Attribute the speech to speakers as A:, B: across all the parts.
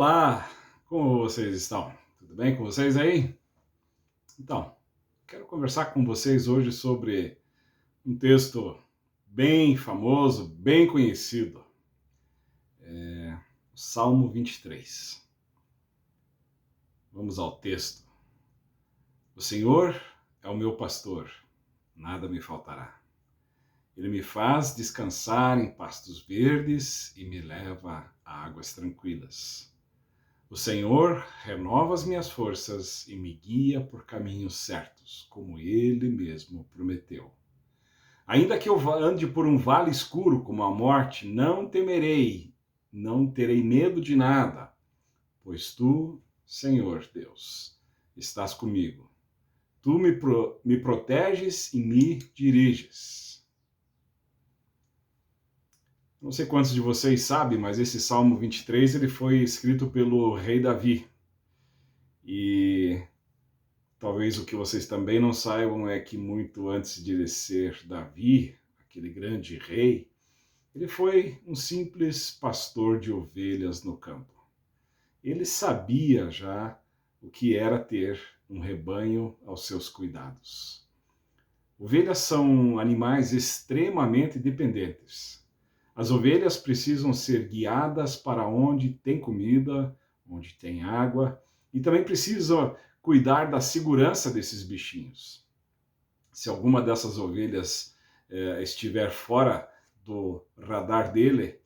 A: Olá, como vocês estão? Tudo bem com vocês aí? Então, quero conversar com vocês hoje sobre um texto bem famoso, bem conhecido, o Salmo 23. Vamos ao texto. O Senhor é o meu pastor, nada me faltará. Ele me faz descansar em pastos verdes e me leva a águas tranquilas. O Senhor renova as minhas forças e me guia por caminhos certos, como Ele mesmo prometeu. Ainda que eu ande por um vale escuro como a morte, não temerei, não terei medo de nada, pois Tu, Senhor Deus, estás comigo. Tu me proteges e me diriges. Não sei quantos de vocês sabem, mas esse Salmo 23 ele foi escrito pelo rei Davi. E talvez o que vocês também não saibam é que muito antes de ele ser Davi, aquele grande rei, ele foi um simples pastor de ovelhas no campo. Ele sabia já o que era ter um rebanho aos seus cuidados. Ovelhas são animais extremamente dependentes. As ovelhas precisam ser guiadas para onde tem comida, onde tem água, e também precisam cuidar da segurança desses bichinhos. Se alguma dessas ovelhas estiver fora do radar dele,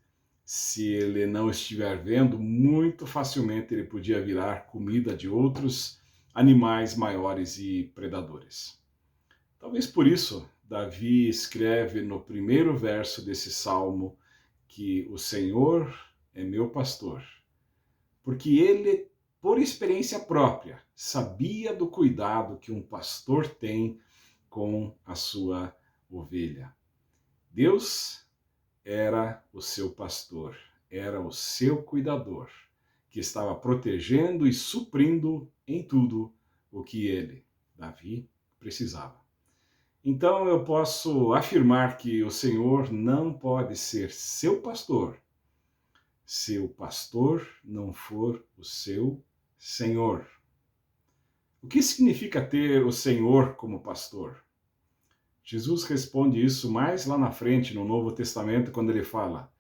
A: se ele não estiver vendo, muito facilmente ele podia virar comida de outros animais maiores e predadores. Talvez por isso, Davi escreve no primeiro verso desse salmo que o Senhor é meu pastor, porque ele, por experiência própria, sabia do cuidado que um pastor tem com a sua ovelha. Deus era o seu pastor, era o seu cuidador, que estava protegendo e suprindo em tudo o que ele, Davi, precisava. Então eu posso afirmar que o Senhor não pode ser seu pastor se o pastor não for o seu Senhor. O que significa ter o Senhor como pastor? Jesus responde isso mais lá na frente no Novo Testamento, quando ele fala: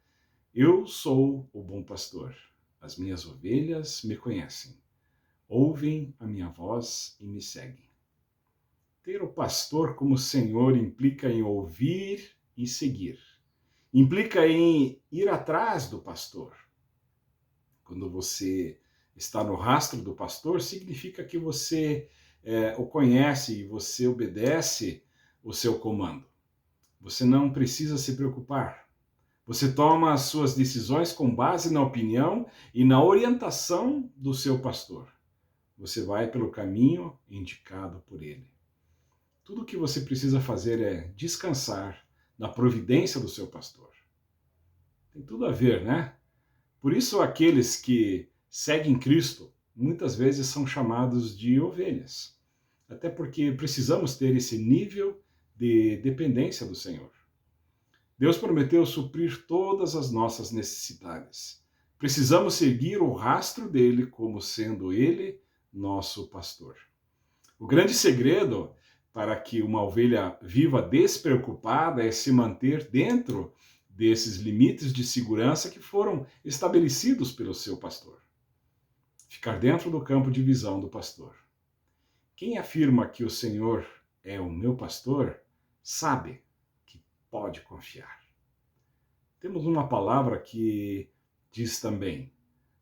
A: Eu sou o bom pastor, as minhas ovelhas me conhecem, ouvem a minha voz e me seguem. Ter o pastor como Senhor implica em ouvir e seguir. Implica em ir atrás do pastor. Quando você está no rastro do pastor, significa que você o conhece e você obedece o seu comando. Você não precisa se preocupar. Você toma as suas decisões com base na opinião e na orientação do seu pastor. Você vai pelo caminho indicado por ele. Tudo o que você precisa fazer é descansar na providência do seu pastor. Tem tudo a ver, né? Por isso, aqueles que seguem Cristo muitas vezes são chamados de ovelhas. Até porque precisamos ter esse nível de dependência do Senhor. Deus prometeu suprir todas as nossas necessidades. Precisamos seguir o rastro dele como sendo ele nosso pastor. O grande segredo para que uma ovelha viva despreocupada é se manter dentro desses limites de segurança que foram estabelecidos pelo seu pastor. Ficar dentro do campo de visão do pastor. Quem afirma que o Senhor é o meu pastor, sabe que pode confiar. Temos uma palavra que diz também: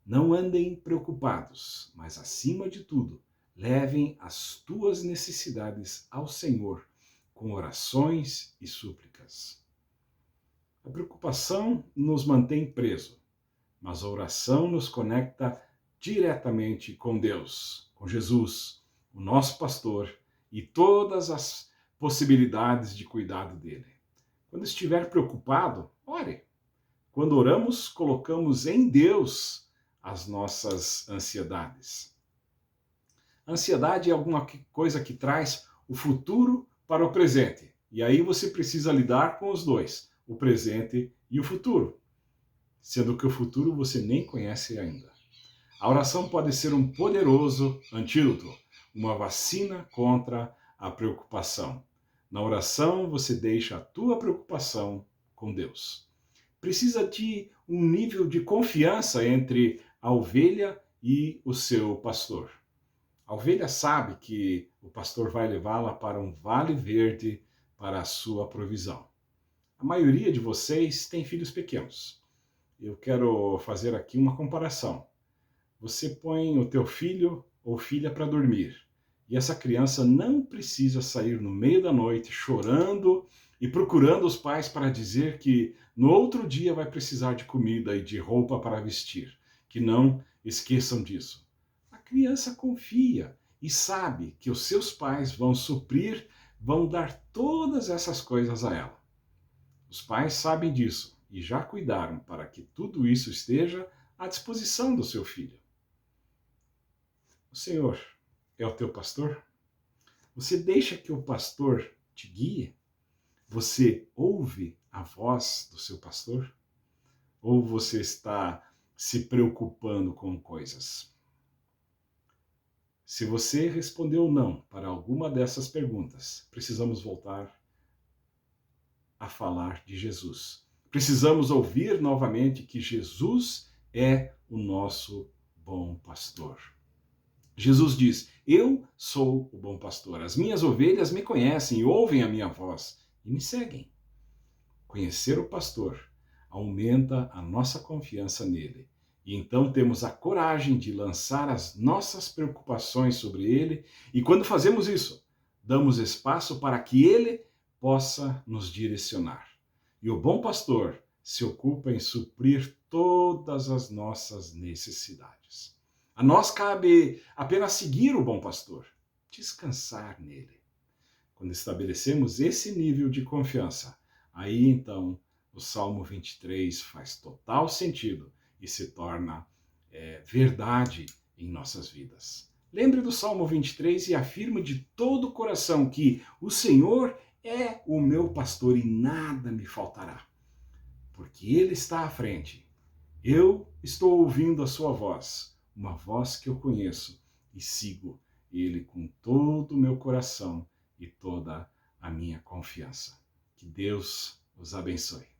A: não andem preocupados, mas acima de tudo, levem as tuas necessidades ao Senhor com orações e súplicas. A preocupação nos mantém preso, mas a oração nos conecta diretamente com Deus, com Jesus, o nosso pastor, e todas as possibilidades de cuidado dele. Quando estiver preocupado, ore. Quando oramos, colocamos em Deus as nossas ansiedades. A ansiedade é alguma coisa que traz o futuro para o presente. E aí você precisa lidar com os dois, o presente e o futuro. Sendo que o futuro você nem conhece ainda. A oração pode ser um poderoso antídoto, uma vacina contra a preocupação. Na oração, você deixa a tua preocupação com Deus. Precisa de um nível de confiança entre a ovelha e o seu pastor. A ovelha sabe que o pastor vai levá-la para um vale verde para a sua provisão. A maioria de vocês tem filhos pequenos. Eu quero fazer aqui uma comparação. Você põe o teu filho ou filha para dormir, e essa criança não precisa sair no meio da noite chorando e procurando os pais para dizer que no outro dia vai precisar de comida e de roupa para vestir. Que não esqueçam disso. A criança confia e sabe que os seus pais vão suprir, vão dar todas essas coisas a ela. Os pais sabem disso e já cuidaram para que tudo isso esteja à disposição do seu filho. O Senhor é o teu pastor? Você deixa que o pastor te guie? Você ouve a voz do seu pastor? Ou você está se preocupando com coisas? Se você respondeu não para alguma dessas perguntas, precisamos voltar a falar de Jesus. Precisamos ouvir novamente que Jesus é o nosso bom pastor. Jesus diz: eu sou o bom pastor. As minhas ovelhas me conhecem e ouvem a minha voz e me seguem. Conhecer o pastor aumenta a nossa confiança nele. E então temos a coragem de lançar as nossas preocupações sobre ele. E quando fazemos isso, damos espaço para que ele possa nos direcionar. E o bom pastor se ocupa em suprir todas as nossas necessidades. A nós cabe apenas seguir o bom pastor, descansar nele. Quando estabelecemos esse nível de confiança, aí então o Salmo 23 faz total sentido e se torna verdade em nossas vidas. Lembre do Salmo 23 e afirme de todo o coração que o Senhor é o meu pastor e nada me faltará, porque Ele está à frente. Eu estou ouvindo a sua voz, uma voz que eu conheço, e sigo Ele com todo o meu coração e toda a minha confiança. Que Deus os abençoe.